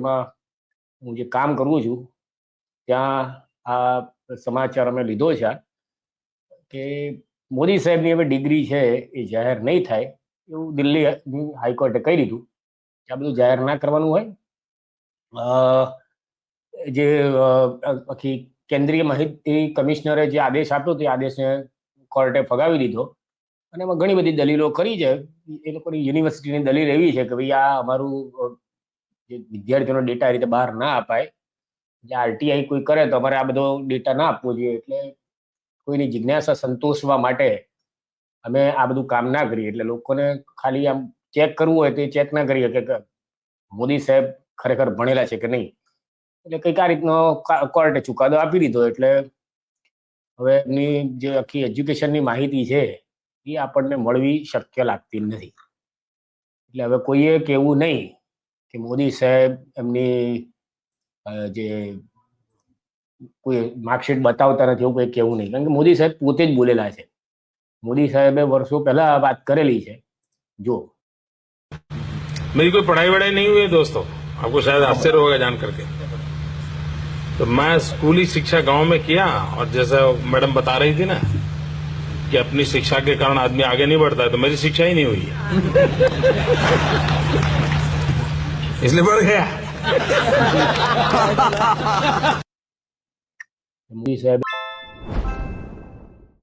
હું જે કામ કરું છું ત્યાં આ સમાચાર અમે લીધો છે કે મોદી સાહેબની હવે ડિગ્રી છે એ જાહેર નહીં થાય એવું દિલ્હી હાઈકોર્ટે કહી દીધું કે આ બધું જાહેર ના કરવાનું હોય. જે આખી કેન્દ્રીય માહિતી કમિશનરે જે આદેશ આપ્યો તે આદેશને કોર્ટે ફગાવી દીધો અને એમાં ઘણી બધી દલીલો કરી છે. એ લોકોની યુનિવર્સિટીની દલીલ એવી છે કે ભાઈ આ અમારું જે વિદ્યાર્થીઓનો ડેટા આ રીતે બહાર ના અપાય, જે આરટીઆઈ કોઈ કરે તો અમારે આ બધો ડેટા ના આપવો જોઈએ, એટલે કોઈની જિજ્ઞાસા સંતોષવા માટે અમે આ બધું કામ ના કરીએ. એટલે લોકોને ખાલી આમ ચેક કરવું હોય તો ચેક ના કરીએ કે મોદી સાહેબ ખરેખર ભણેલા છે કે નહીં. એટલે કંઈક આ રીતનો કોર્ટે ચુકાદો આપી દીધો. એટલે હવે એમની જે આખી એજ્યુકેશનની માહિતી છે એ આપણને મળવી શક્ય લાગતી નથી. એટલે હવે કોઈએ કહેવું નહીં કે મોદી સાહેબ એમની જે કોઈ માર્કશીટ બતાવતા નથી એવું કંઈ કહેવું નહીં, કારણ કે મોદી સાહેબ પોતે જ બોલેલા છે. મોદી સાહેબે વર્ષો પહેલા વાત કરેલી છે. જો मेरी कोई पढ़ाई वढ़ाई नहीं हुई है दोस्तों, आपको शायद आश्चर्य होगा जान करके। तो मैं स्कूली शिक्षा गांव में किया, और जैसा मैडम बता रही थी ना कि अपनी शिक्षा के कारण आदमी आगे नहीं बढ़ता है, तो मेरी शिक्षा ही नहीं हुई इसलिए बढ़ गया। मोदी साहब